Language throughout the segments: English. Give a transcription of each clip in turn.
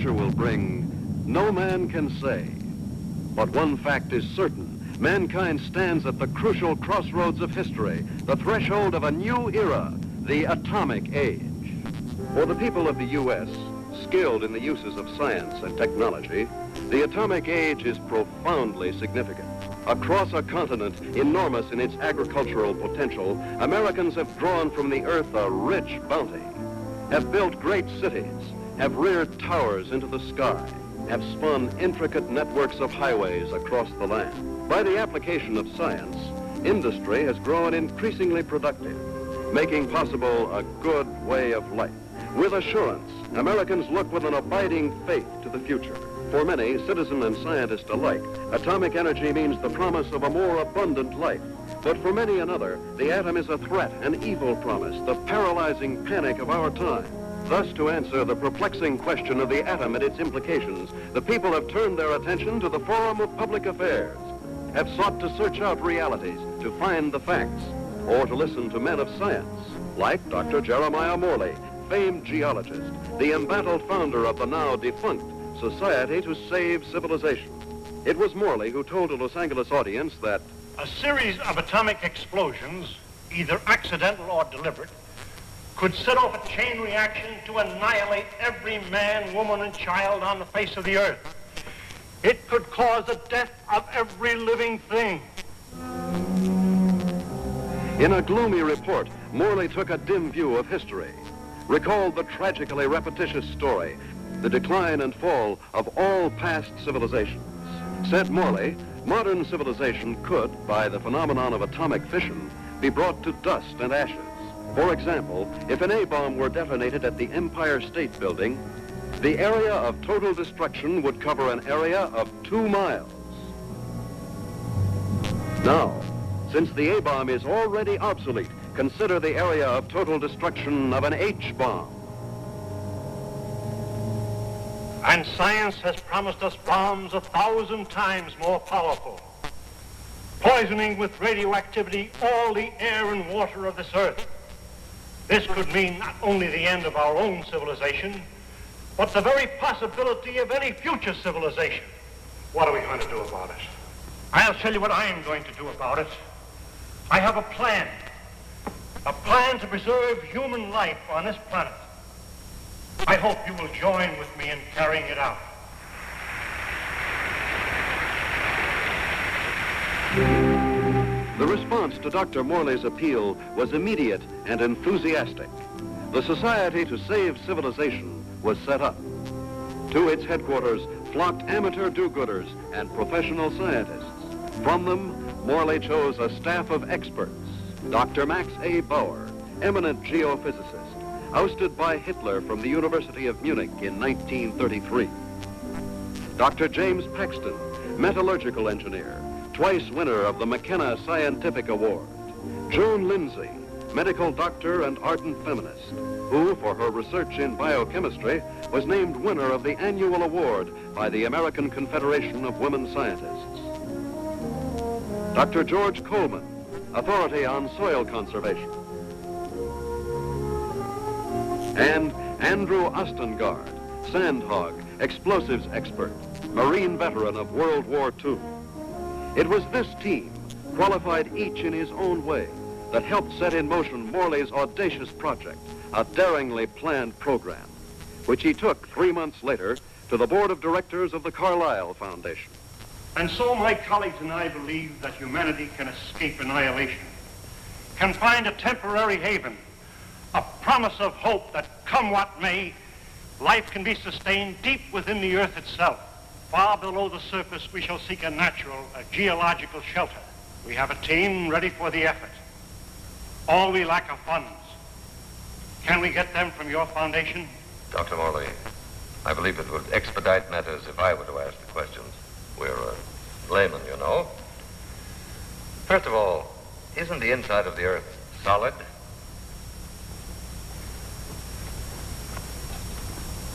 future will bring, no man can say. But one fact is certain. Mankind stands at the crucial crossroads of history, the threshold of a new era, the atomic age. For the people of the U.S., skilled in the uses of science and technology, the atomic age is profoundly significant. Across a continent enormous in its agricultural potential, Americans have drawn from the earth a rich bounty, have built great cities, have reared towers into the sky, have spun intricate networks of highways across the land. By the application of science, industry has grown increasingly productive, making possible a good way of life. With assurance, Americans look with an abiding faith to the future. For many, citizen and scientist alike, atomic energy means the promise of a more abundant life. But for many another, the atom is a threat, an evil promise, the paralyzing panic of our time. Thus, to answer the perplexing question of the atom and its implications, the people have turned their attention to the forum of public affairs, have sought to search out realities, to find the facts, or to listen to men of science, like Dr. Jeremiah Moley, famed geologist, the embattled founder of the now defunct Society to Save Civilization. It was Morley who told a Los Angeles audience that a series of atomic explosions, either accidental or deliberate, could set off a chain reaction to annihilate every man, woman, and child on the face of the earth. It could cause the death of every living thing. In a gloomy report, Morley took a dim view of history, recalled the tragically repetitious story, the decline and fall of all past civilizations. Said Morley, modern civilization could, by the phenomenon of atomic fission, be brought to dust and ashes. For example, if an A-bomb were detonated at the Empire State Building, the area of total destruction would cover an area of 2 miles. Now, since the A-bomb is already obsolete, consider the area of total destruction of an H-bomb. And science has promised us bombs 1,000 times more powerful, poisoning with radioactivity all the air and water of this earth. This could mean not only the end of our own civilization, but the very possibility of any future civilization. What are we going to do about it? I'll tell you what I am going to do about it. I have a plan to preserve human life on this planet. I hope you will join with me in carrying it out. The response to Dr. Morley's appeal was immediate and enthusiastic. The Society to Save Civilization was set up. To its headquarters flocked amateur do-gooders and professional scientists. From them, Morley chose a staff of experts. Dr. Max A. Bauer, eminent geophysicist, ousted by Hitler from the University of Munich in 1933. Dr. James Paxton, metallurgical engineer, twice winner of the McKenna Scientific Award. Joan Lindsay, medical doctor and ardent feminist, who, for her research in biochemistry, was named winner of the annual award by the American Confederation of Women Scientists. Dr. George Coleman, authority on soil conservation. And Andrew Ostengard, sandhog, explosives expert, Marine veteran of World War II. It was this team, qualified each in his own way, that helped set in motion Morley's audacious project, a daringly planned program, which he took 3 months later to the board of directors of the Carlyle Foundation. And so my colleagues and I believe that humanity can escape annihilation, can find a temporary haven, a promise of hope that, come what may, life can be sustained deep within the earth itself. Far below the surface, we shall seek a natural, a geological shelter. We have a team ready for the effort. All we lack are funds. Can we get them from your foundation? Dr. Morley, I believe it would expedite matters if I were to ask the questions. We're laymen, you know. First of all, isn't the inside of the earth solid?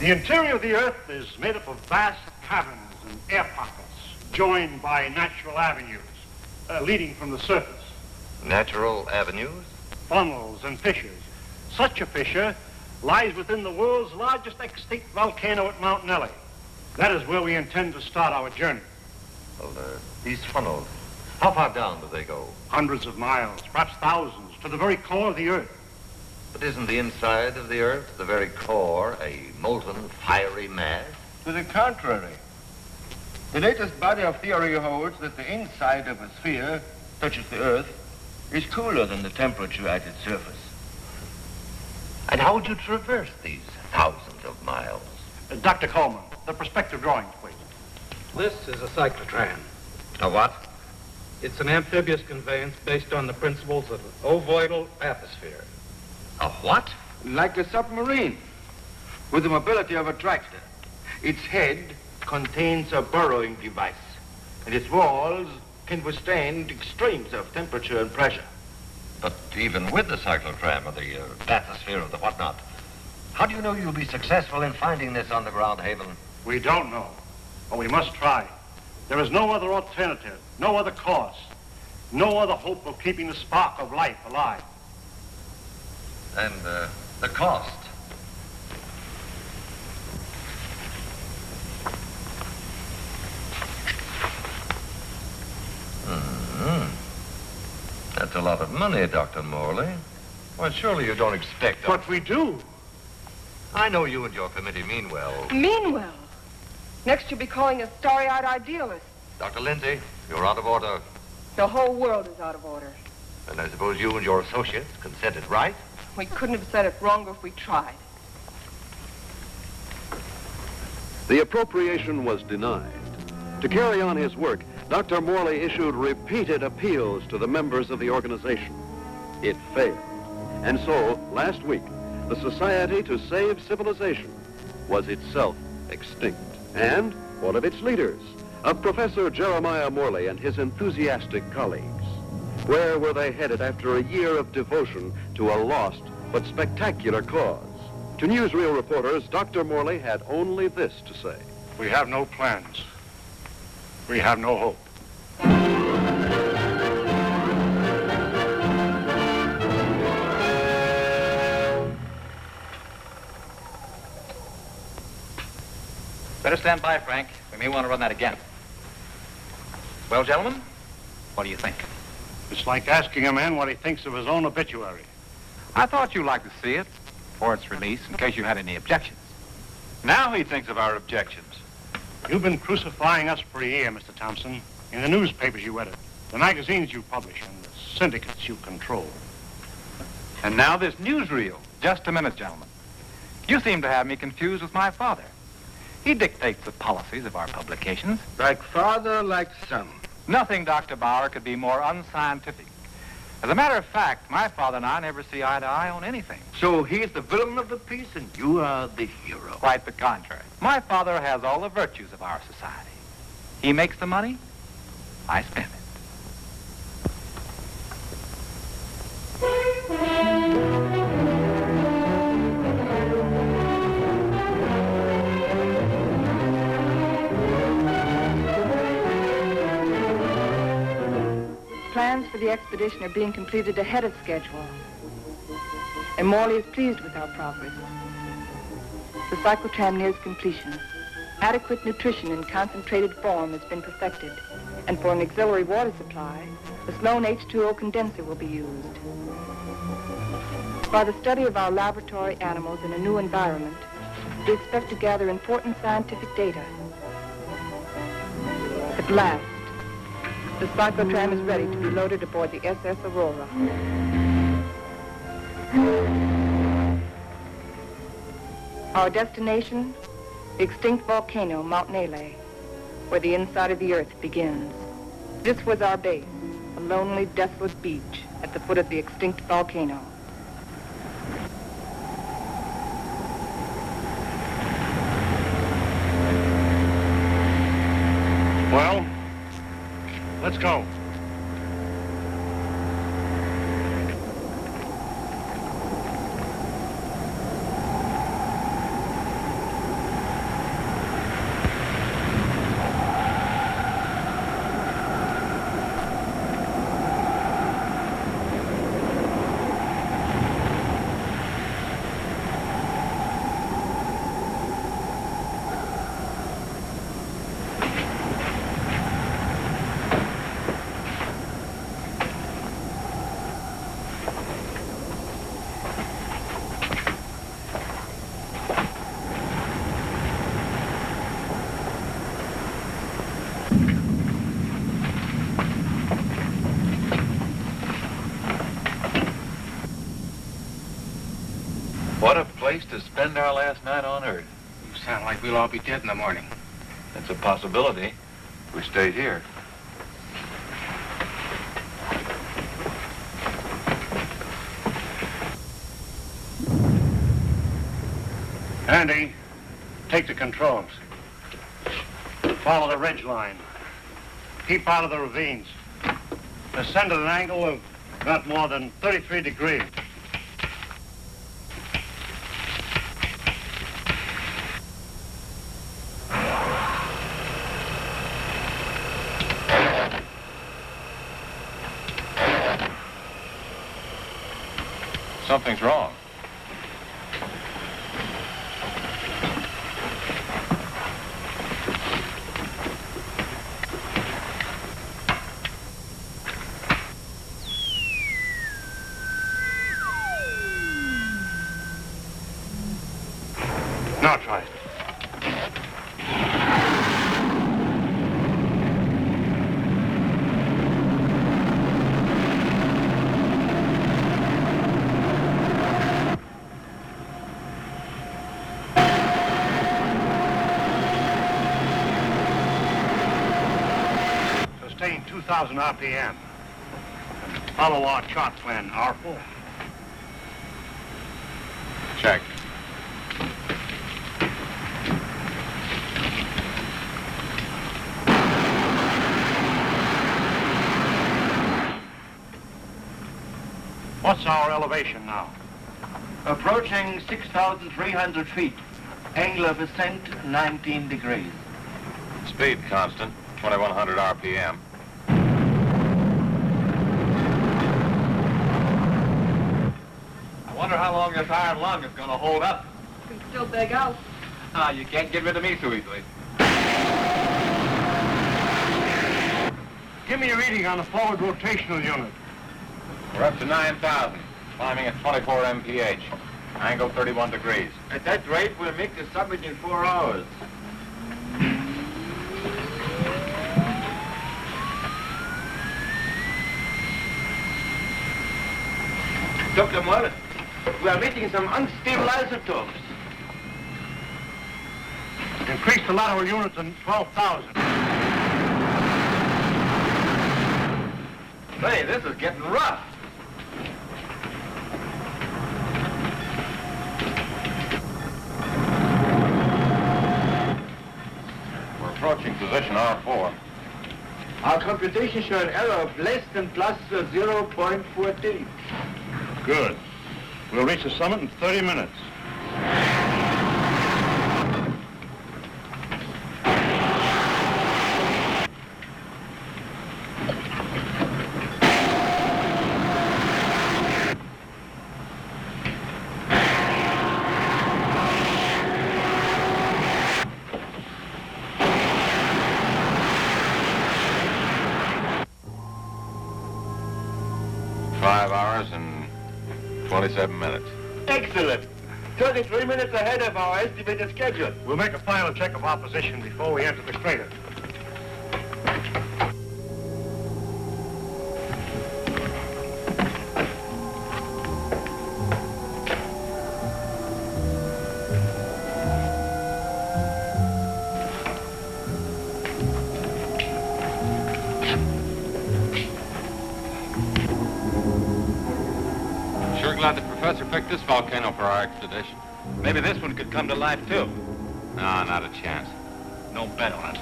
The interior of the earth is made up of vast caverns and air pockets, joined by natural avenues leading from the surface. Natural avenues? Funnels and fissures. Such a fissure lies within the world's largest extinct volcano at Mount Nelly. That is where we intend to start our journey. Well, these funnels, how far down do they go? Hundreds of miles, perhaps thousands, to the very core of the Earth. But isn't the inside of the Earth, the very core, a molten, fiery mass? To the contrary. The latest body of theory holds that the inside of a sphere, such as the Earth, is cooler than the temperature at its surface. And how would you traverse these thousands of miles? Dr. Coleman, the perspective drawings, please. This is a cyclotram. A what? It's an amphibious conveyance based on the principles of an ovoidal atmosphere. A what? Like a submarine, with the mobility of a tractor. Its head contains a burrowing device, and its walls can withstand extremes of temperature and pressure. But even with the cyclotram or the bathysphere or the whatnot, how do you know you'll be successful in finding this underground haven? We don't know, but we must try. There is no other alternative, no other course, no other hope of keeping the spark of life alive. And the cost? That's a lot of money, Dr. Morley. Well, surely you don't expect... But we do. I know you and your committee mean well. Mean well. Next you'll be calling us starry-eyed idealists. Dr. Lindsay, you're out of order. The whole world is out of order. And I suppose you and your associates can set it right? We couldn't have said it wronger if we tried. The appropriation was denied. To carry on his work, Dr. Morley issued repeated appeals to the members of the organization. It failed. And so, last week, the Society to Save Civilization was itself extinct. And one of its leaders, Professor Jeremiah Morley and his enthusiastic colleagues. Where were they headed after a year of devotion to a lost but spectacular cause? To newsreel reporters, Dr. Morley had only this to say. We have no plans. We have no hope. Better stand by, Frank. We may want to run that again. Well, gentlemen, what do you think? It's like asking a man what he thinks of his own obituary. I thought you'd like to see it for its release in case you had any objections. Now he thinks of our objections. You've been crucifying us for a year, Mr. Thompson, in the newspapers you edit, the magazines you publish, and the syndicates you control. And now this newsreel. Just a minute, gentlemen. You seem to have me confused with my father. He dictates the policies of our publications. Like father, like son. Nothing, Dr. Bauer, could be more unscientific. As a matter of fact, my father and I never see eye to eye on anything. So he's the villain of the piece and you are the hero. Quite the contrary. My father has all the virtues of our society. He makes the money, I spend it. Plans for the expedition are being completed ahead of schedule. And Morley is pleased with our progress. The cyclotram nears completion. Adequate nutrition in concentrated form has been perfected. And for an auxiliary water supply, the Sloan H2O condenser will be used. By the study of our laboratory animals in a new environment, we expect to gather important scientific data. At last, the cyclotram is ready to be loaded aboard the SS Aurora. Our destination, the extinct volcano, Mount Nelly, where the inside of the Earth begins. This was our base, a lonely, desolate beach at the foot of the extinct volcano. Well, let's go. to spend our last night on Earth. You sound like we'll all be dead in the morning. That's a possibility. We stay here. Andy, take the controls. Follow the ridge line. Keep out of the ravines. Ascend at an angle of not more than 33 degrees. Something's wrong. Now try it. Sustain 2,000 RPM. And follow our chart plan, R4. Check. What's our elevation now? Approaching 6,300 feet. Angle of ascent, 19 degrees. Speed constant, 2,100 RPM. I wonder how long this iron lung is going to hold up. You can still beg out. Ah, you can't get rid of me so easily. Give me a reading on the forward rotational unit. We're up to 9,000, climbing at 24 mph. Angle 31 degrees. At that rate, we'll make the summit in 4 hours. Dr. Moley, we are meeting some unstable isotopes. Increase the lateral unit to 12,000. Say, this is getting rough. We're approaching position R4. Our computations show an error of less than plus 0.14. Good. We'll reach the summit in 30 minutes. Five hours and 27 minutes. Excellent. 33 minutes ahead of our estimated schedule. We'll make a final check of our position before we enter the crater. Sure glad the professor picked this volcano for our expedition. Maybe this one could come to life, too. No, not a chance. No bet on it.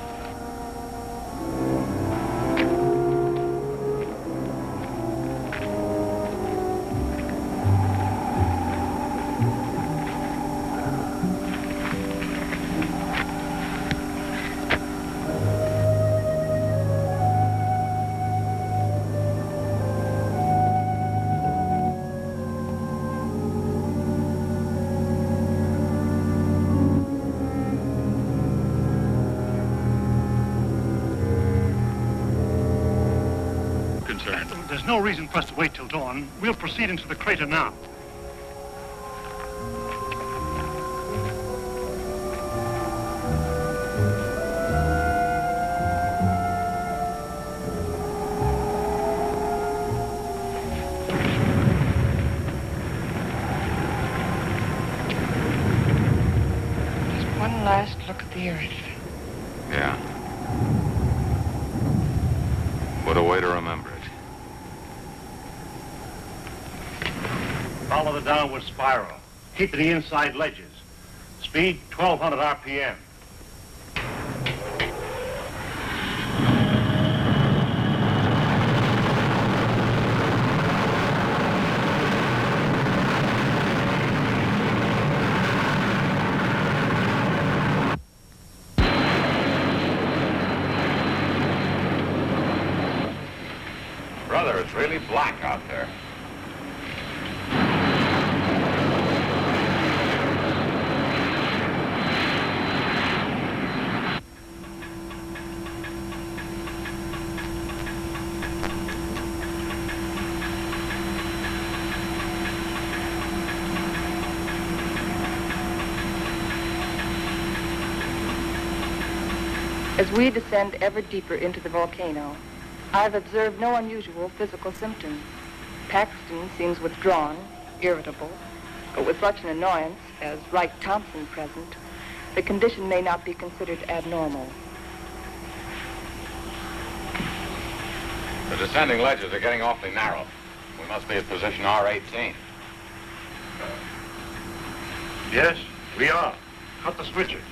There's no reason for us to wait till dawn. We'll proceed into the crater now. the earth. Yeah. What a way to remember it. Follow the downward spiral. Keep to the inside ledges. Speed 1,200 RPM. Brother, it's really black out there. As we descend ever deeper into the volcano, I've observed no unusual physical symptoms. Paxton seems withdrawn, irritable, but with such an annoyance as Wright Thompson present, the condition may not be considered abnormal. The descending ledges are getting awfully narrow. We must be at position R18. Yes, we are. Cut the switches.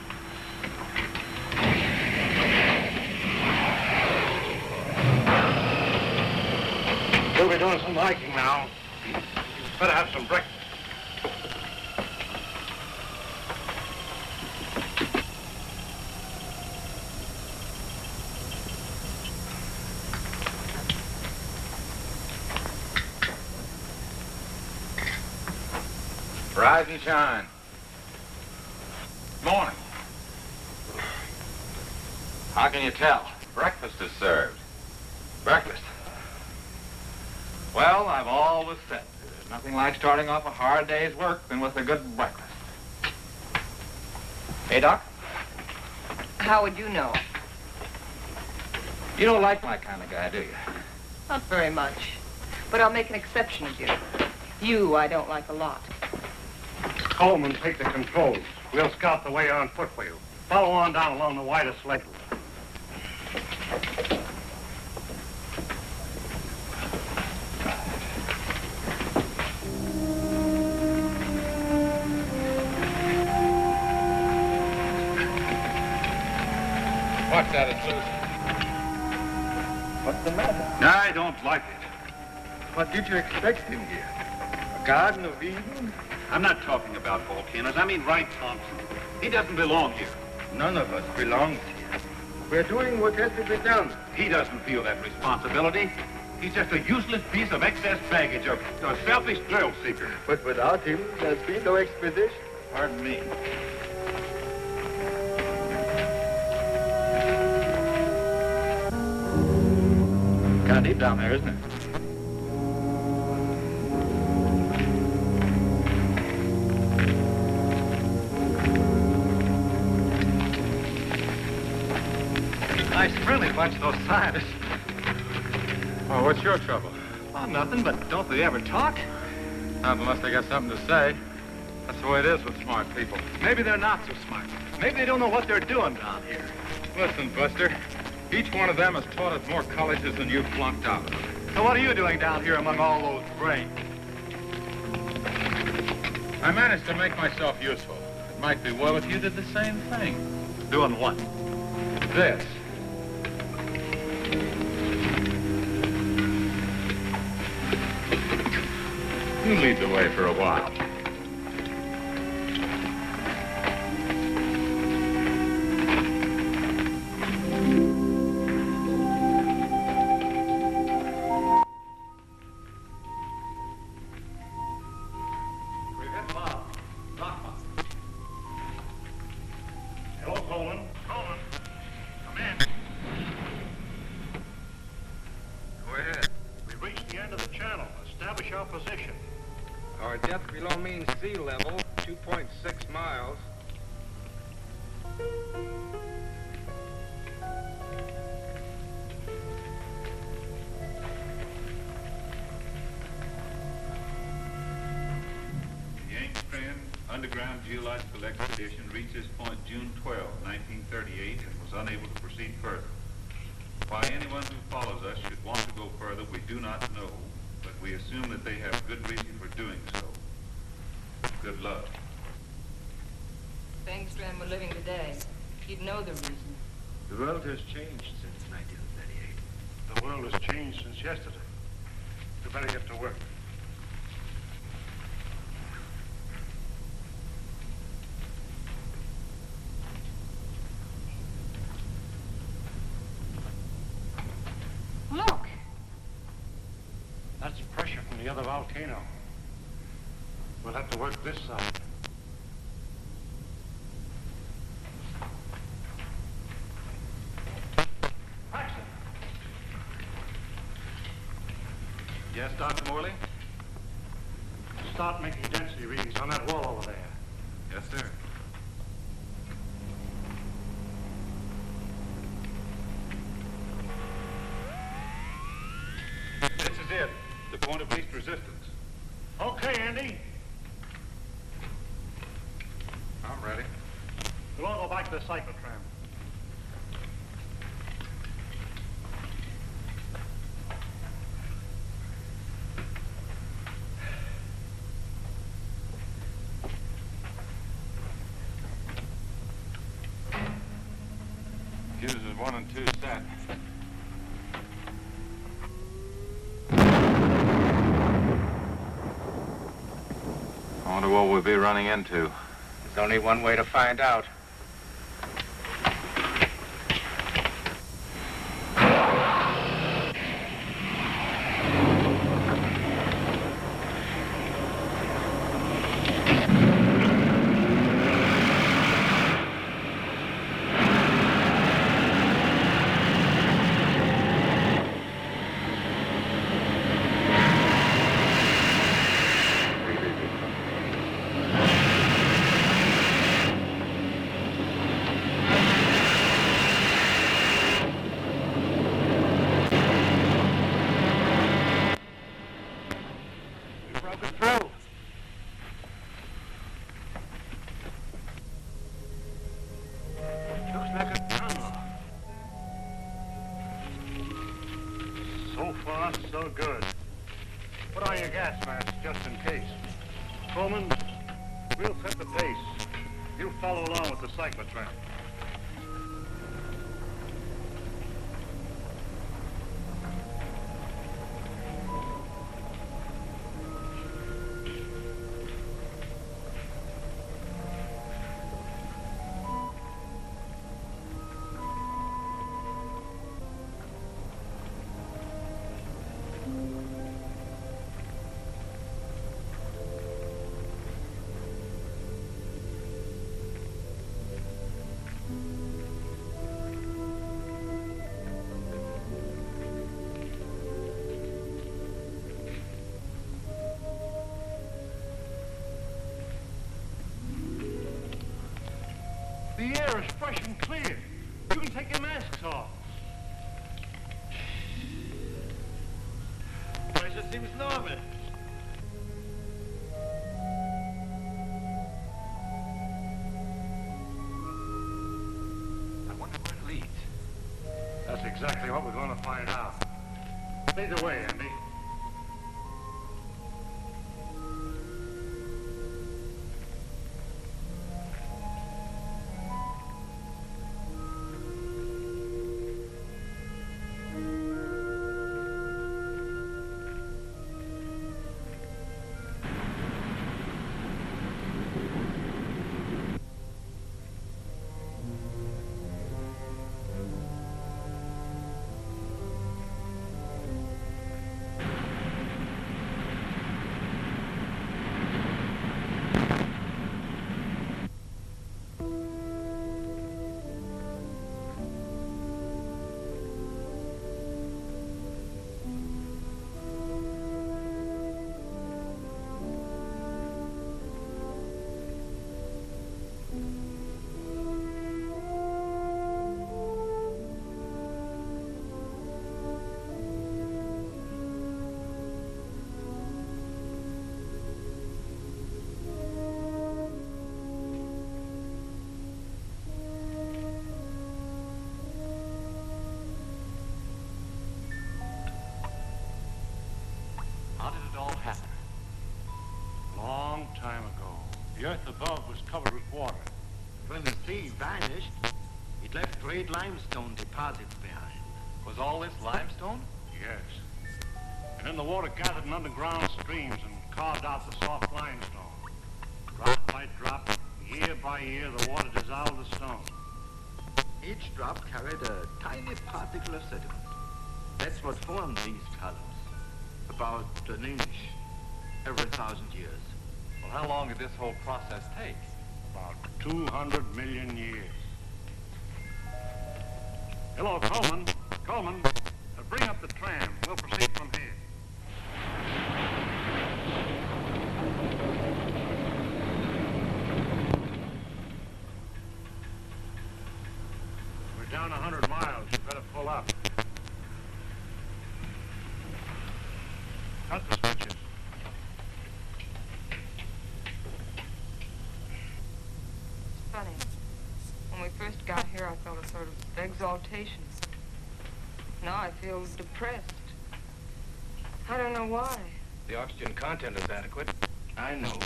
We'll be doing some hiking now. Better have some breakfast. Rise and shine. Morning. How can you tell? Breakfast is served. Breakfast. Well, I've always said there's nothing like starting off a hard day's work than with a good breakfast. Hey, Doc? How would you know? You don't like my kind of guy, do you? Not very much. But I'll make an exception of you. You I don't like a lot. Coleman, take the controls. We'll scout the way on foot for you. Follow on down along the widest ledge. What's that, it's loose? What's the matter? I don't like it. What did you expect in here? A Garden of Eden? I'm not talking about volcanoes. I mean Wright Thompson. He doesn't belong here. None of us belongs here. We're doing what has to be done. He doesn't feel that responsibility. He's just a useless piece of excess baggage, a selfish thrill seeker. But without him, there's been no expedition. Pardon me. Kind of deep down there, isn't it? Nice friendly bunch, those scientists. Oh, what's your trouble? Oh, nothing, but don't they ever talk? Not unless they got something to say. That's the way it is with smart people. Maybe they're not so smart. Maybe they don't know what they're doing down here. Listen, Buster. Each one of them has taught us more colleges than you've flunked out of. So what are you doing down here among all those brains? I managed to make myself useful. It might be well if you did the same thing. Doing what? This. You lead the way for a while. Hello, Coleman. Coleman, come in. Go ahead. We've reached the end of the channel. Establish our position. Our depth below mean sea level, 2.6 miles. Yank strand underground geological expedition reached this point June 12, 1938, and was unable to proceed further. Why anyone who follows us should want to go further, we do not know, but we assume that they have good reason for doing so. Good luck. If Engstrand were living today, he'd know the reason. The world has changed since 1938. The world has changed since yesterday. We better get to work. Look! That's pressure from the other volcano. We'll have to work this side. Paxton! Yes, Dr. Morley? Start making density readings on that wall over there. Yes, sir. This is it. The point of least resistance. Okay, Andy. I'm ready. We'll all go back to the cyclotram. Fuses 1 and 2 set. I wonder what we'll be running into. There's only one way to find out. So good. Put on your gas masks just in case. Coleman, we'll set the pace. You follow along with the cyclotram. The air is fresh and clear. You can take your masks off. Pressure seems normal. I wonder where it leads. That's exactly what we're going to find out. Lead the way, Andy. above was covered with water. When the sea vanished, it left great limestone deposits behind. Was all this limestone? Yes. And then the water gathered in underground streams and carved out the soft limestone. Drop by drop, year by year, the water dissolved the stone. Each drop carried a tiny particle of sediment. That's what formed these columns. About an inch every 1,000 years. Well, how long did this whole process take? About 200 million years. Hello, Coleman. Coleman, bring up the tram. We'll proceed from here. We're down 100 miles. You better pull up. Cut the switches. It's funny. When we first got here, I felt a sort of exaltation. Now I feel depressed. I don't know why. The oxygen content is adequate. I know.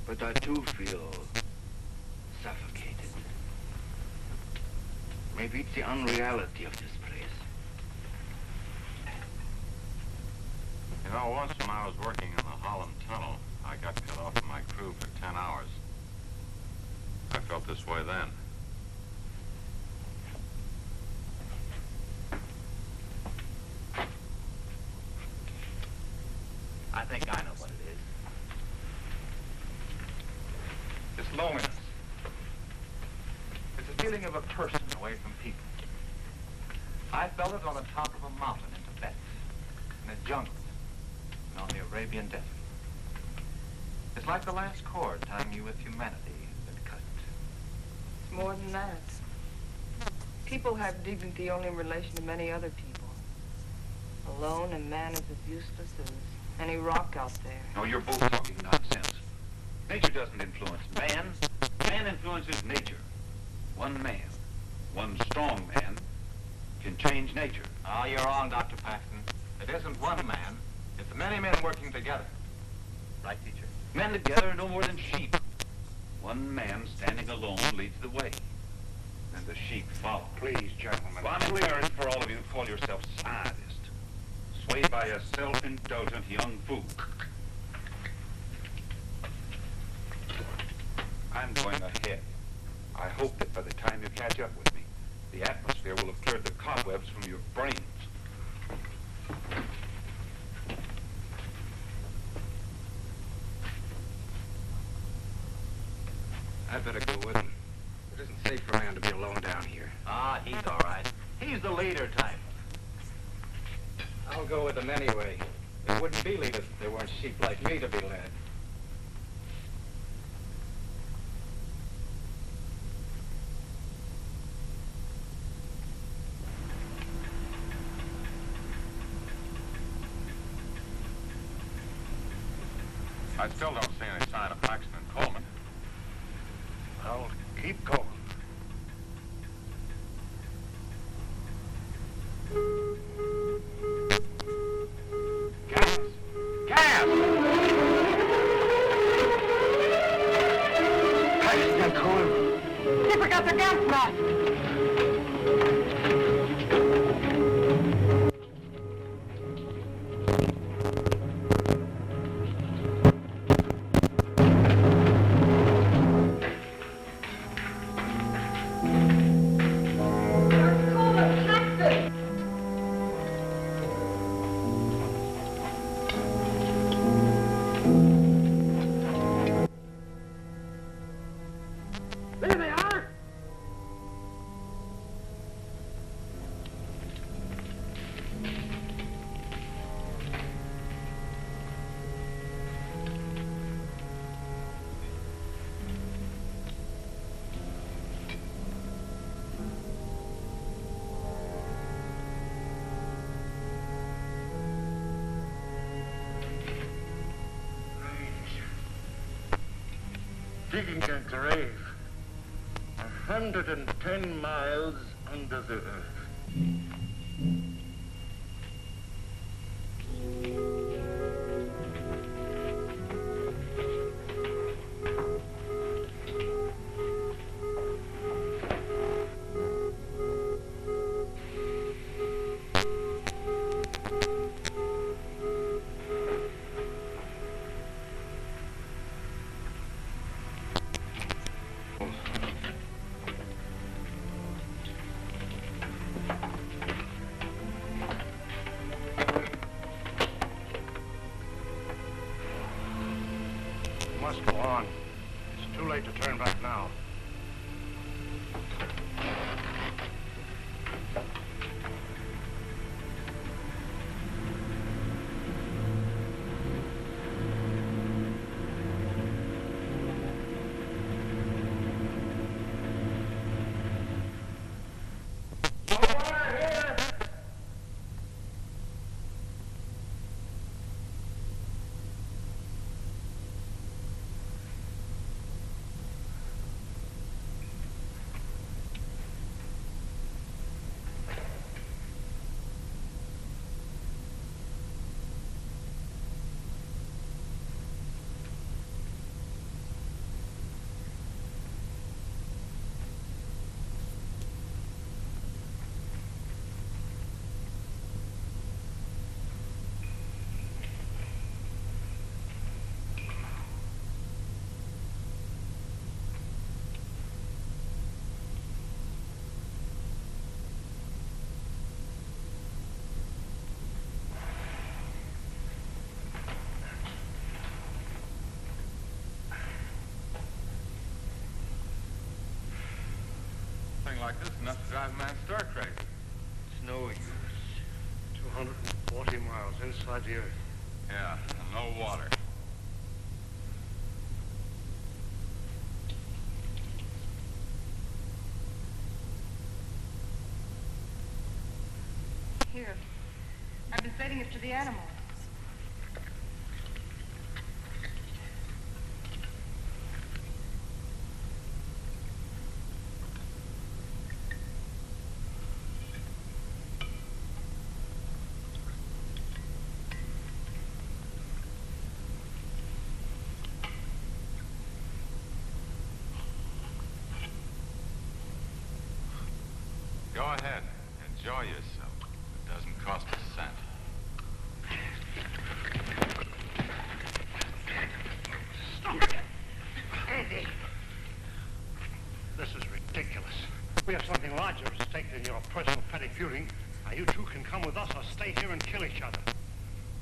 But I too feel suffocated. Maybe it's the unreality of this place. You know, once when I was working in the Holland Tunnel, I got cut off from my crew for 10 hours. I felt this way then. I think I know what it is. It's loneliness. It's a feeling of a person away from people. I felt it on the top of a mountain in Tibet, in a jungle, and on the Arabian Desert. It's like the last cord tying you with humanity that cut. It's more than that. People have dignity only in relation to many other people. Alone, a man is as useless as any rock out there. No, you're both talking nonsense. Nature doesn't influence man. Man influences nature. One man, one strong man, can change nature. Oh, you're wrong, Dr. Paxton. It isn't one man. It's many men working together. Right, teacher? Men together are no more than sheep. One man standing alone leads the way, and the sheep follow. Please, gentlemen. Well, I'm embarrassed for all of you who call yourselves scientists, swayed by a self-indulgent young fool. I'm going ahead. I hope that by the time you catch up with me, the atmosphere will have cleared the cobwebs from your brains. I'd better go with him. It isn't safe for a man to be alone down here. Ah, he's all right. He's the leader type. I'll go with them anyway. There wouldn't be leaders if there weren't sheep like me to be led. I still don't see any sign of Paxton and Coleman. Well, keep going. Gas! Gas! Paxton and Coleman. They forgot their gas mask. Digging a grave 110 miles under the earth. turn back now. Thing like this is enough to drive a man stir crazy. It's no use. 240 miles inside the earth. Yeah, and no water. Here. I've been setting it to the animals. Go ahead. Enjoy yourself. It doesn't cost a cent. Stop it! Andy! This is ridiculous. We have something larger at stake than your personal petty feuding. Now you two can come with us or stay here and kill each other.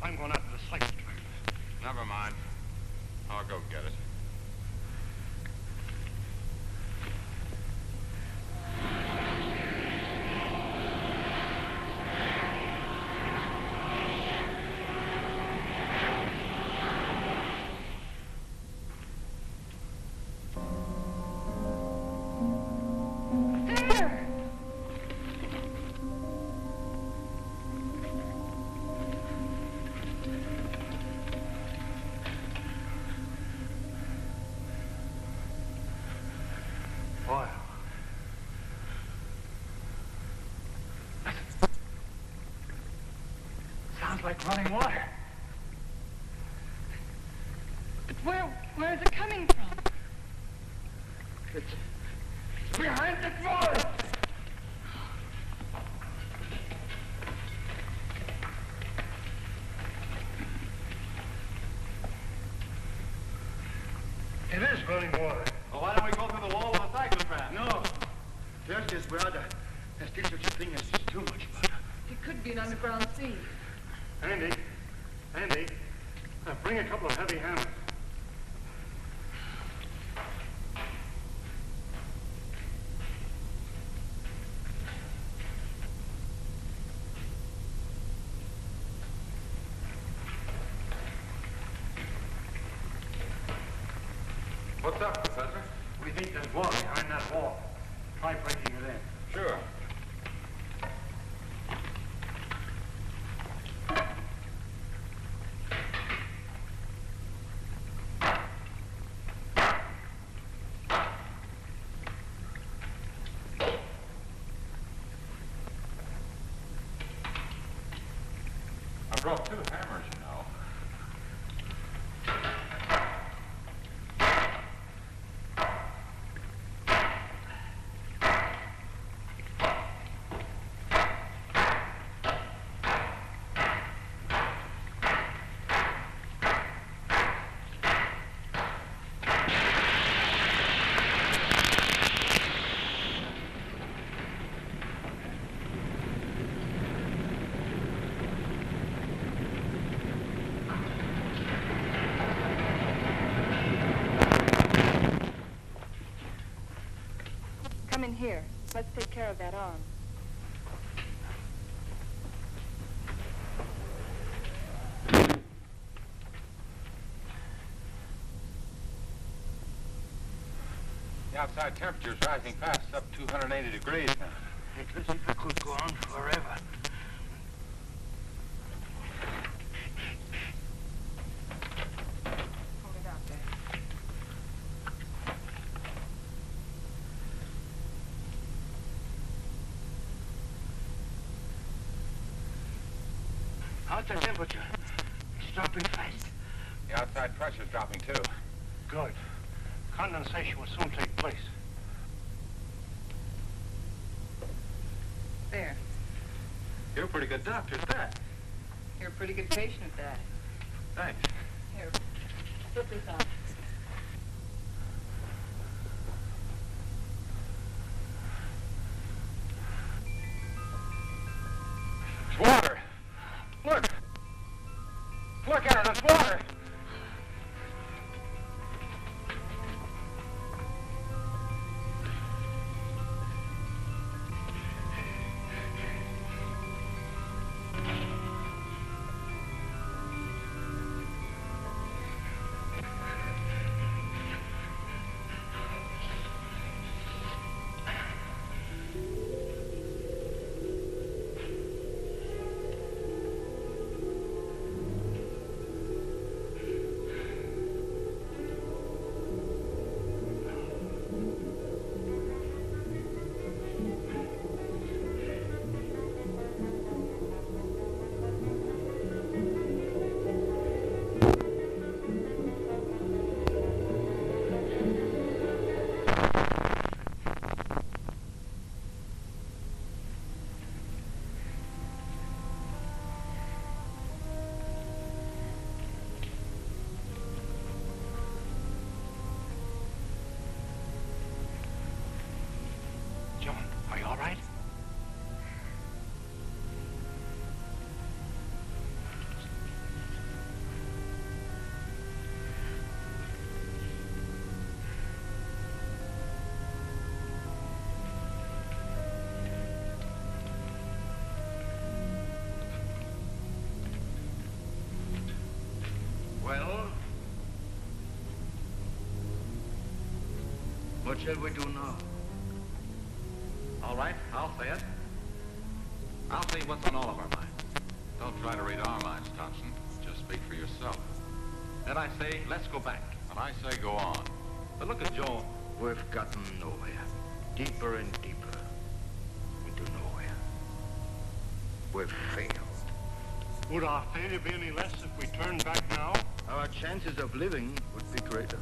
I'm going after the cyclotron. Never mind. I'll go get it. Oil. Sounds like running water. But where is it coming from? It's behind the door! It is running water. Well, why don't we go through the wall of the cyclotron? No. There's this brother. There's still such a thing as too much water. It could be an underground sea. Andy, bring a couple of heavy hammers. What's up, Professor? We think there's water behind that wall. Try breaking it in. Sure. I brought 2 hammers, you know. care of that arm. The outside temperature's rising fast. It's up 280 degrees now. It looks like it could go on forever. Hold it out there. Outside temperature. It's dropping fast. The outside pressure's dropping, too. Good. Condensation will soon take place. There. You're a pretty good doctor at that. You're a pretty good patient at that. Thanks. Here, put this on. It's water. Look. Look at it. It's water. Well, what shall we do now? All right, I'll say it. I'll say what's on all of our minds. Don't try to read our minds, Thompson. Just speak for yourself. Then I say, let's go back. And I say go on. But look at Joan. We've gotten nowhere. Deeper and deeper into nowhere. We've failed. Would our failure be any less if we turned back now? Our chances of living would be greater.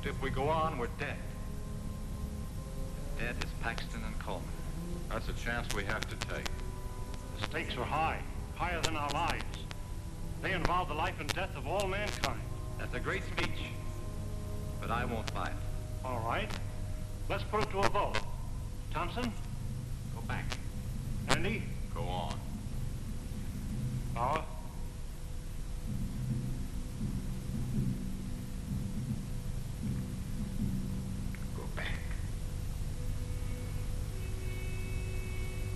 If we go on, we're dead. Dead is Paxton and Coleman. That's a chance we have to take. The stakes are high, higher than our lives. They involve the life and death of all mankind. That's a great speech, but I won't buy it. All right. Let's put it to a vote. Thompson? Go back. Andy? Go on. Bauer? Go back.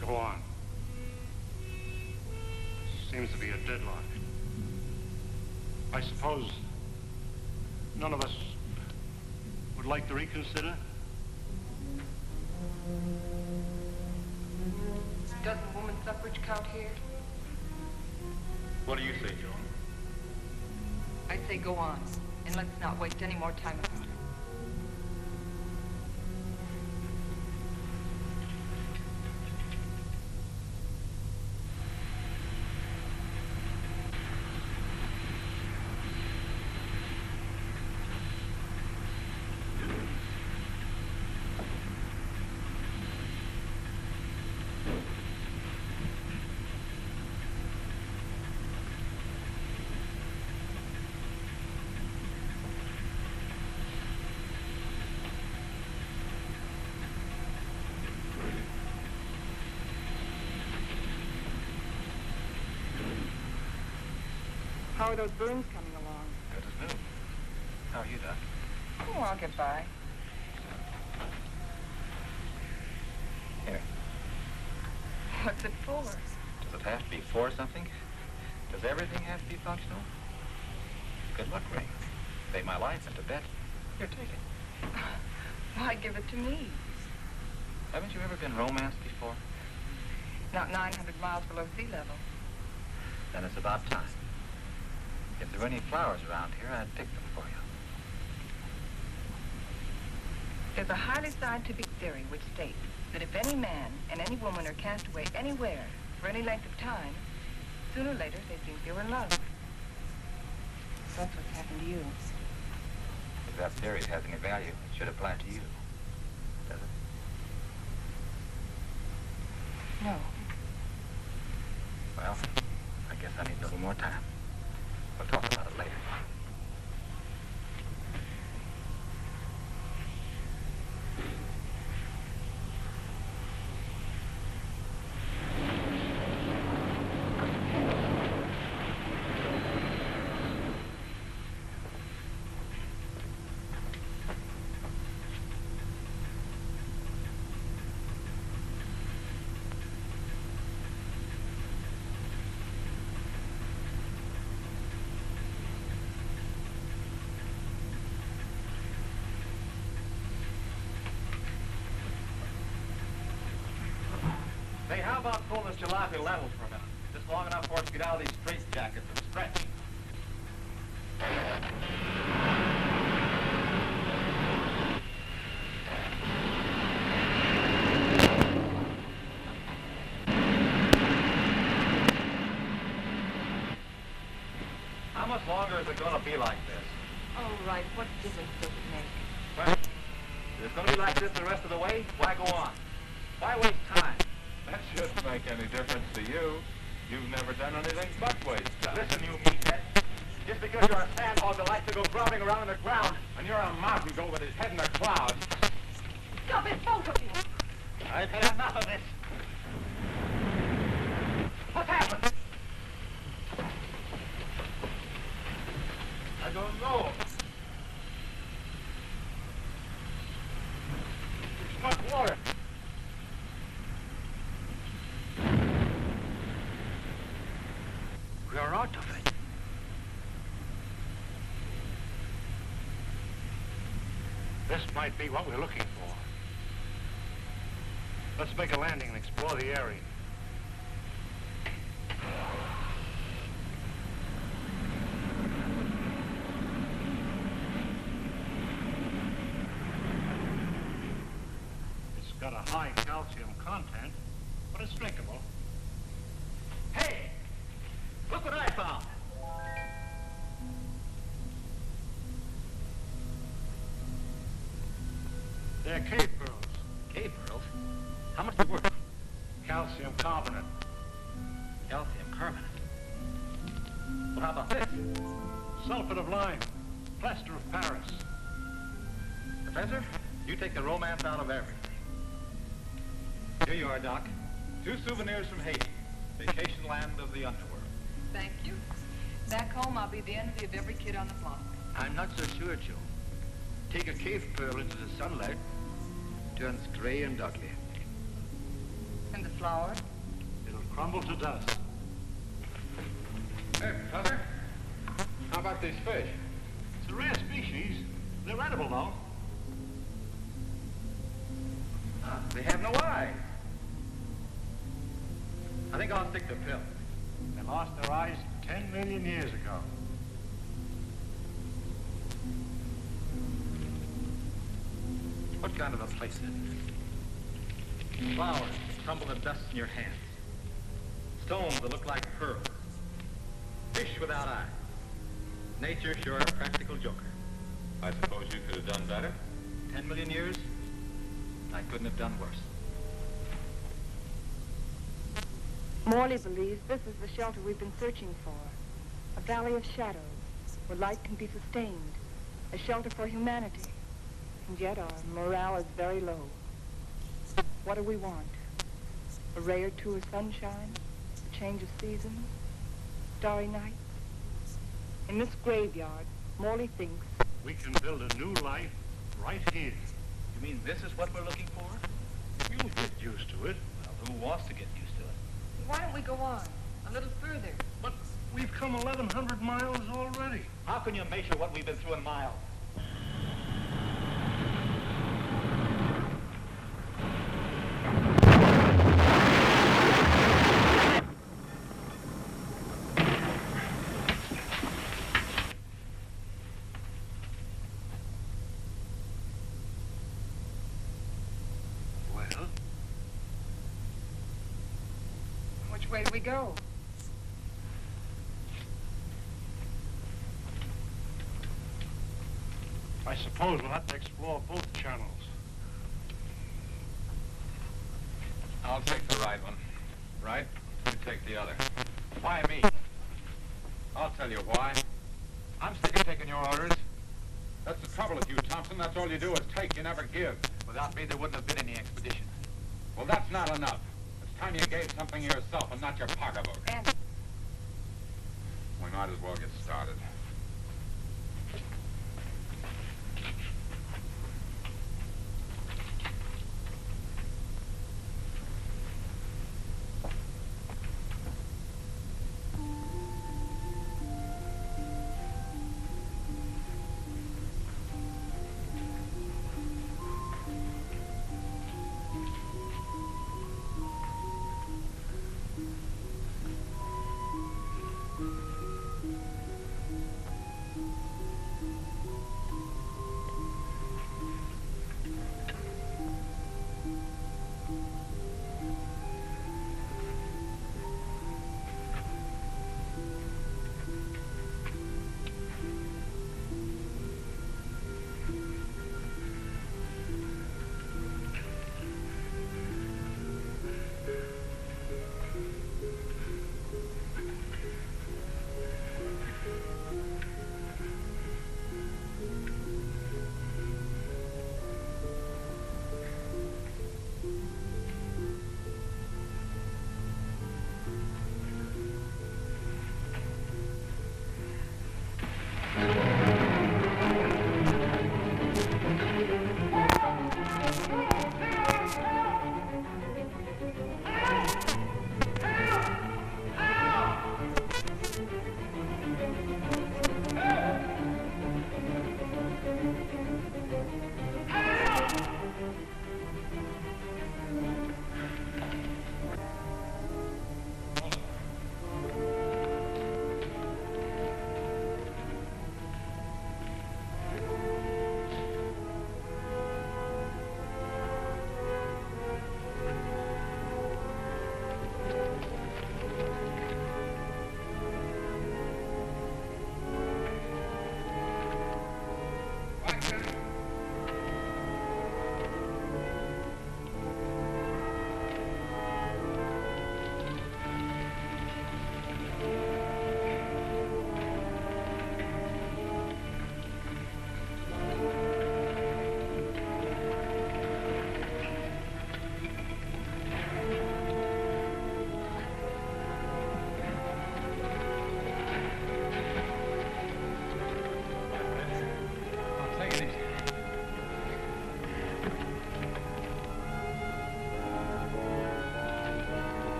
Go on. Seems to be a deadlock. I suppose none of us would like to reconsider? Doesn't woman suffrage count here? What do you say, Joan? I'd say go on, and let's not waste any more time about it. How are those burns coming along? Good as new. How are you, Doc? Oh, I'll get by. Here. What's it for? Does it have to be for something? Does everything have to be functional? Good luck, Ray. Save my life in Tibet. Here, take it. Why give it to me? Haven't you ever been romanced before? Not 900 miles below sea level. Then it's about time. If there were any flowers around here, I'd pick them for you. There's a highly scientific theory which states that if any man and any woman are cast away anywhere for any length of time, sooner or later they think they were in love. That's what's happened to you. If that theory has any value, it should apply to you. Does it? No. Well, I guess I need a little more time. We'll talk about it later. Hey, how about pulling this jalopy level for a minute? Just long enough for us to get out of these straitjackets and stretch. How much longer is it going to be like this? Oh, right. What difference does it make? Well, if it's going to be like this the rest of the way, why go on? Why waste time? That shouldn't make any difference to you. You've never done anything but waste time. Listen, you meathead. Just because you're a sandhog that likes to go grubbing around in the ground, and you're a mountain goat with his head in the clouds. Stop it, both of you! I've had enough of this. What's happened? I don't know. It's much water. We're out of it. This might be what we're looking for. Let's make a landing and explore the area. It's got a high calcium content, but it's drinkable. Hey! Look what I found! They're cave pearls. Cave pearls? How much they worth? Calcium carbonate. Calcium carbonate. Well, how about this? Sulfate of lime. Plaster of Paris. Professor, you take the romance out of everything. Here you are, Doc. 2 souvenirs from Haiti. Vacation land of the underworld. Thank you. Back home, I'll be the envy of every kid on the block. I'm not so sure, Joe. Take a cave pearl into the sunlight, turns gray and ugly. And the flower? It'll crumble to dust. Hey, Professor, how about these fish? It's a rare species. They're edible, though. They have no eyes. I think I'll stick to pills. They lost their eyes 10 million years ago. What kind of a place is it? Flowers crumble to dust in your hands. Stones that look like pearls. Fish without eyes. Nature sure a practical joker. I suppose you could have done better. 10 million years, I couldn't have done worse. Morley believes this is the shelter we've been searching for. A valley of shadows, where light can be sustained. A shelter for humanity. And yet our morale is very low. What do we want? A ray or two of sunshine? A change of seasons? Starry nights? In this graveyard, Morley thinks We can build a new life right here. You mean this is what we're looking for? You'll get used to it. Well, who wants to get used to it? go on. A little further. But we've come 1,100 miles already. How can you measure what we've been through in miles? Well? Which way do we go? I suppose we'll have to explore both channels. I'll take the right one. Right? You take the other. Why me? I'll tell you why. I'm sick of taking your orders. That's the trouble with you, Thompson. That's all you do is take, you never give. Without me, there wouldn't have been any expedition. Well, that's not enough. It's time you gave something yourself and not your pocketbook. And We might as well get started.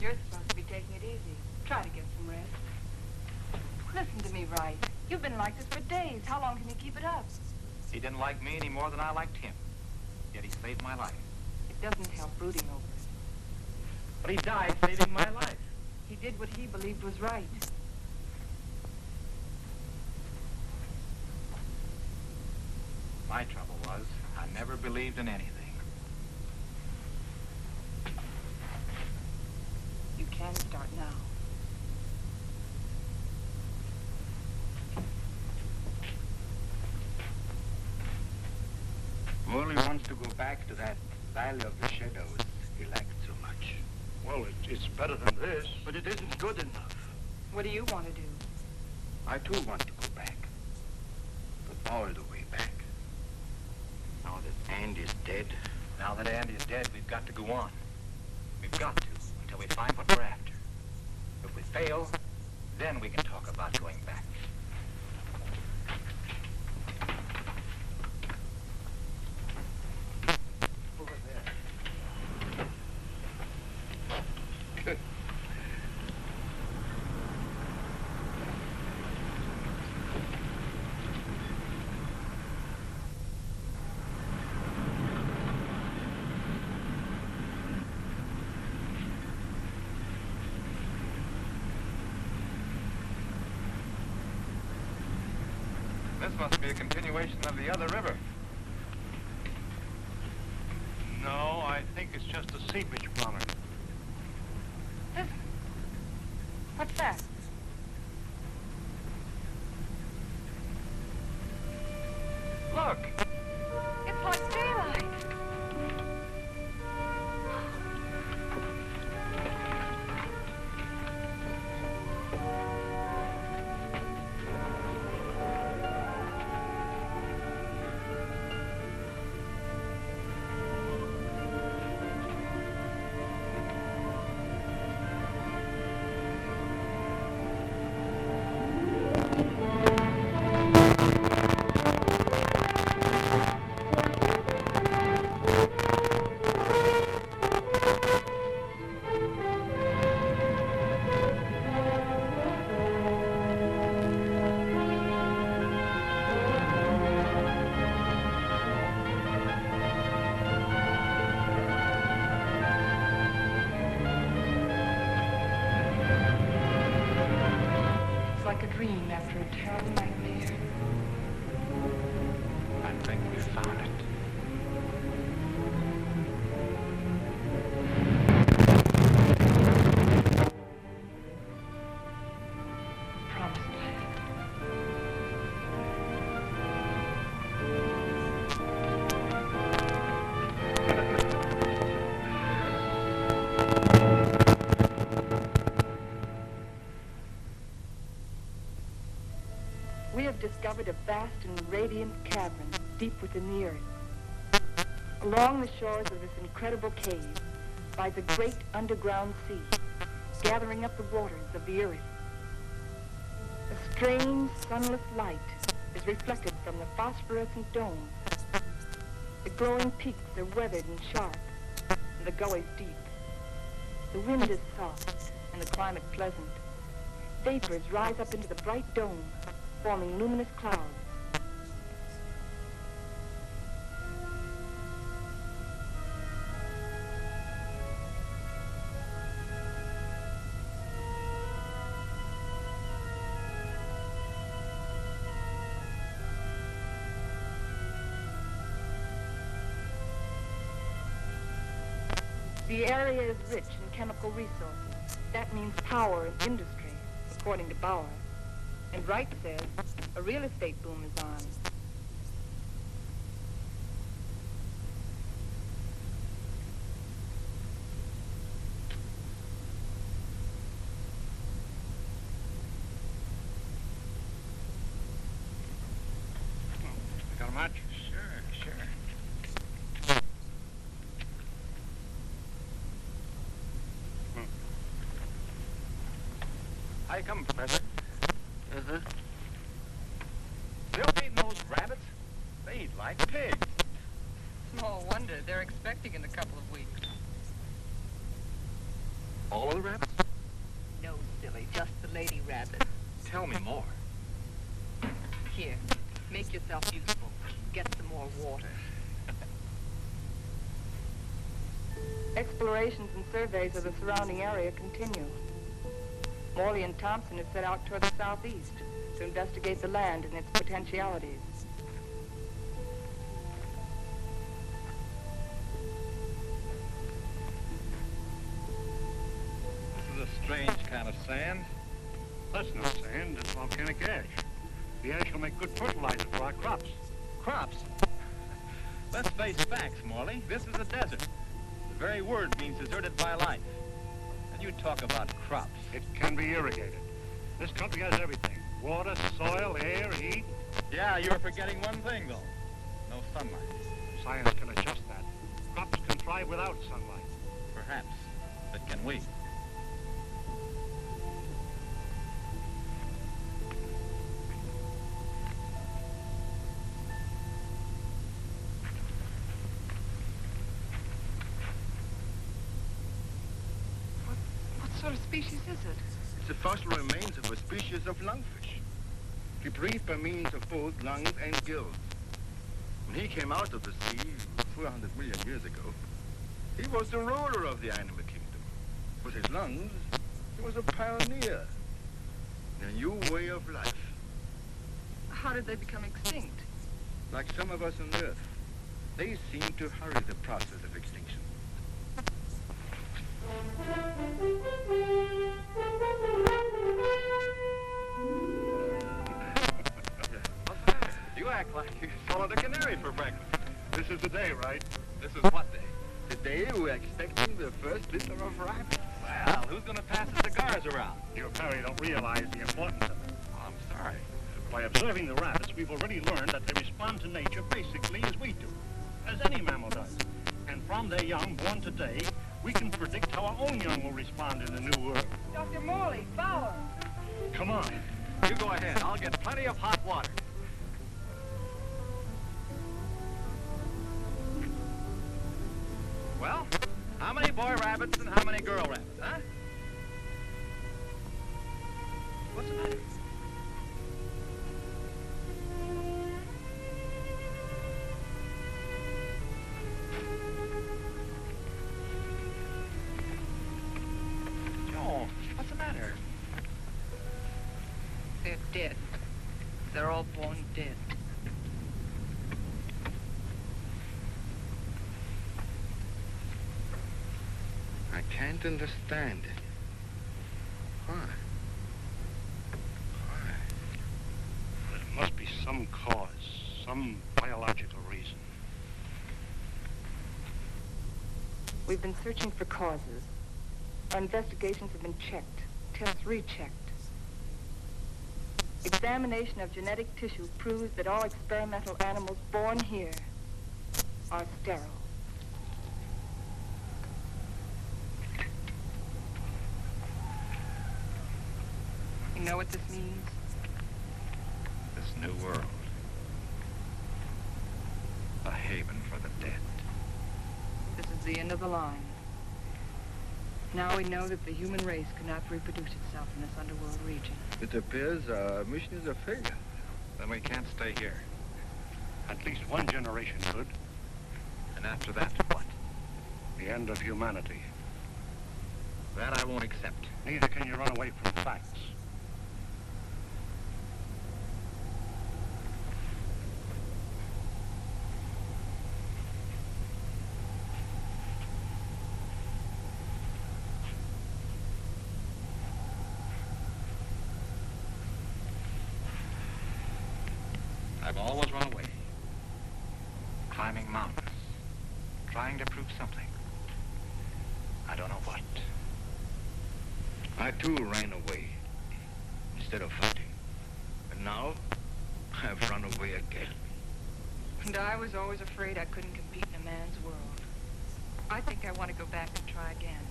you're supposed to be taking it easy. Try to get some rest. Listen to me right. You've been like this for days. How long can you keep it up? He didn't like me any more than I liked him. Yet he saved my life. It doesn't help brooding over it. But he died saving my life. He did what he believed was right. My trouble was, I never believed in anything. Moley wants to go back to that Valley of the Shadows he liked so much. Well, it's better than this. But it isn't good enough. What do you want to do? I too want to go back. But all the way back. Now that Andy's dead. Now that Andy's dead, we've got to go on. We've got to, until we find what we're after. If we fail, then we can talk about going back. Over there. This must be a continuation of the other river. No, I think it's just a seepage plummet. Listen. What's that? Look! It's like daylight. Like a dream after a terrible nightmare. I think we found it. Promised land. We have discovered a vast and radiant cavern deep within the earth. Along the shores of this incredible cave lies a great underground sea, gathering up the waters of the earth. A strange, sunless light is reflected from the phosphorescent domes. The glowing peaks are weathered and sharp, and the gullies deep. The wind is soft, and the climate pleasant. Vapors rise up into the bright dome, forming luminous clouds. The area is rich in chemical resources. That means power and industry, according to Bauer. And Wright says a real estate boom is on. You got a match? Sure. How you coming, Professor? Uh-huh. Still feeding those rabbits? They eat like pigs. Small wonder. They're expecting in a couple of weeks. All of the rabbits? No, silly, just the lady rabbit. Tell me more. Here, make yourself useful. Get some more water. Explorations and surveys of the surrounding area continue. Moley and Thompson have set out toward the southeast to investigate the land and its potentialities. This is a strange kind of sand. That's not sand, it's volcanic ash. The ash will make good fertilizer for our crops. Crops? Let's face facts, Moley. This is a desert. The very word means deserted by life. And you talk about crops. It can be irrigated. This country has everything. Water, soil, air, heat. Yeah, you're forgetting one thing, though. No sunlight. Science can adjust that. Crops can thrive without sunlight. Perhaps. But can we? What sort of species is it? It's the fossil remains of a species of lungfish. He breathed by means of both lungs and gills. When he came out of the sea 400 million years ago, he was the ruler of the animal kingdom. With his lungs, he was a pioneer in a new way of life. How did they become extinct? Like some of us on Earth, they seem to hurry the process of extinction. You act like you swallowed a canary for breakfast. This is the day, right? This is what day? Today, we're expecting the first litter of rabbits. Well, who's going to pass the cigars around? You apparently don't realize the importance of it. Oh, I'm sorry. By observing the rabbits, we've already learned that they respond to nature basically as we do, as any mammal does. And from their young born today, we can predict how our own young will respond in the new world. Dr. Moley, Bauer. Come on. You go ahead. I'll get plenty of hot water. Well, how many boy rabbits and how many girl rabbits, huh? What's the matter? Joe, what's the matter? They're dead. They're all born dead. I can't understand it. Why? There must be some cause, some biological reason. We've been searching for causes. Our investigations have been checked, tests rechecked. Examination of genetic tissue proves that all experimental animals born here are sterile. You know what this means? This new world. A haven for the dead. This is the end of the line. Now we know that the human race cannot reproduce itself in this underworld region. It appears our mission is a failure. Then we can't stay here. At least one generation could. And after that, what? The end of humanity. That I won't accept. Neither can you run away from facts. I've always run away. Climbing mountains. Trying to prove something. I don't know what. I too ran away instead of fighting. And now I've run away again. And I was always afraid I couldn't compete in a man's world. I think I want to go back and try again.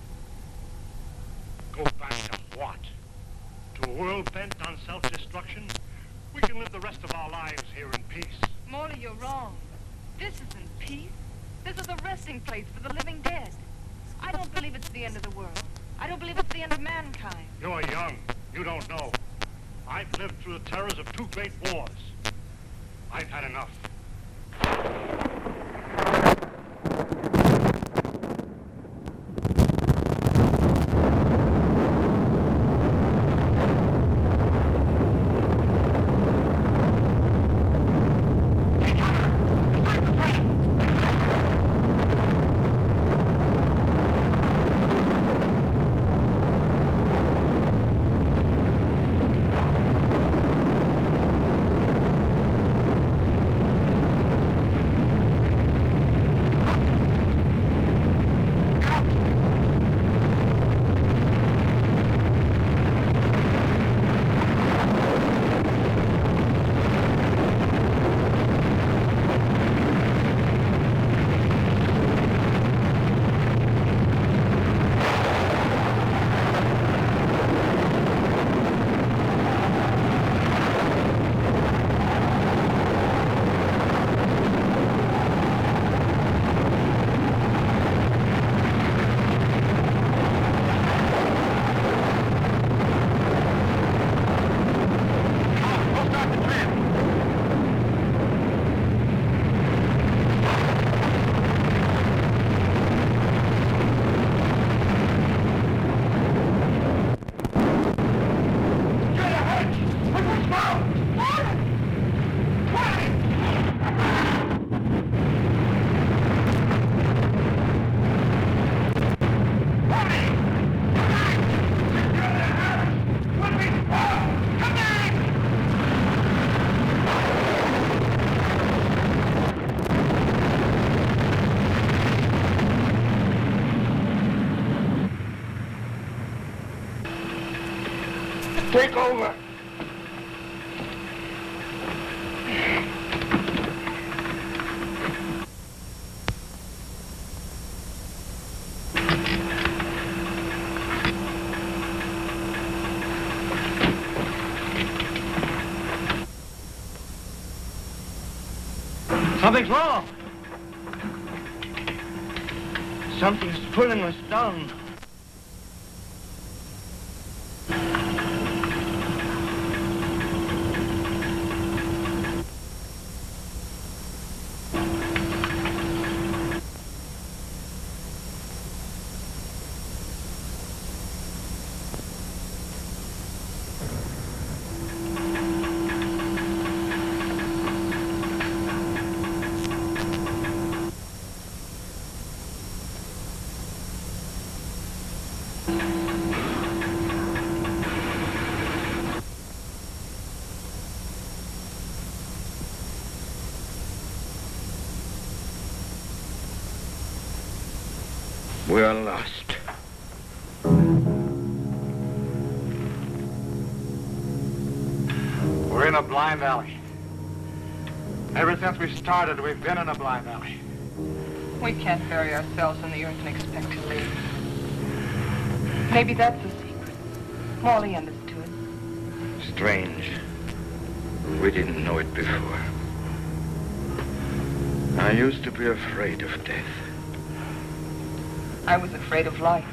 Go back to what? To a world bent on self-destruction? We can live the rest of our lives here in peace. Moley, you're wrong. This isn't peace. This is a resting place for the living dead. I don't believe it's the end of the world. I don't believe it's the end of mankind. You're young. You don't know. I've lived through the terrors of 2 great wars. I've had enough. Take over. Something's wrong. Something's pulling us down. We are lost. We're in a blind alley. Ever since we started, we've been in a blind alley. We can't bury ourselves in the earth and expect to live. Maybe that's the secret. Moley understood. Strange. We didn't know it before. I used to be afraid of death. I was afraid of life.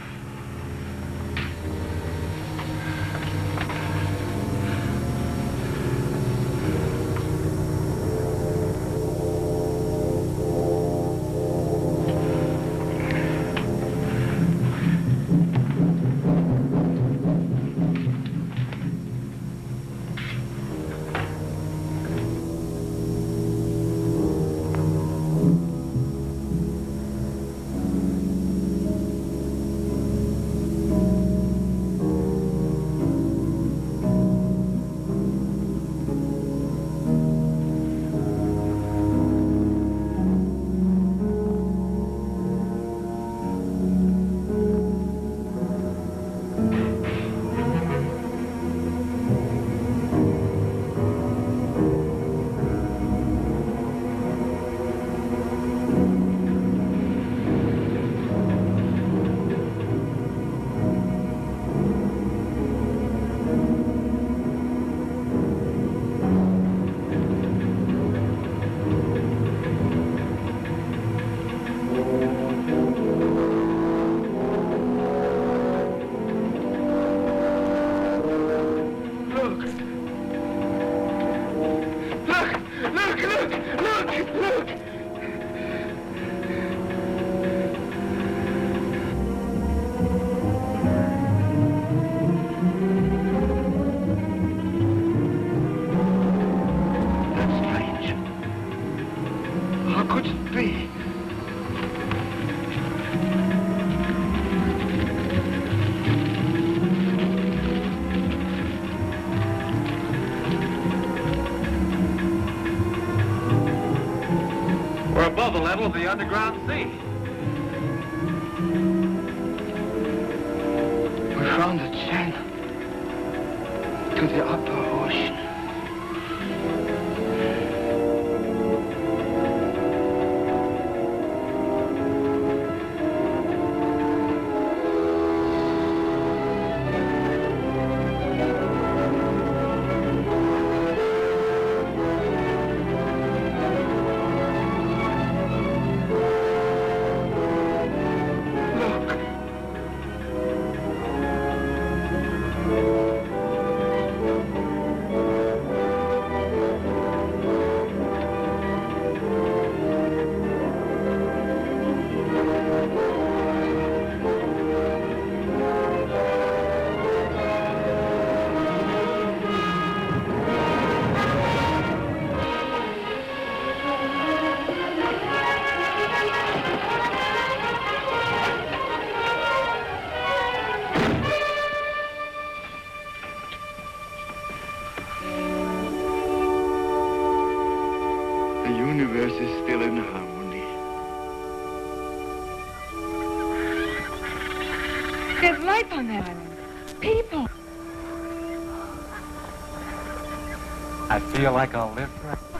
Above the level of the underground sea. We found a channel to the upper ocean. Is still in harmony. There's life on that island. People. I feel like I'll live forever.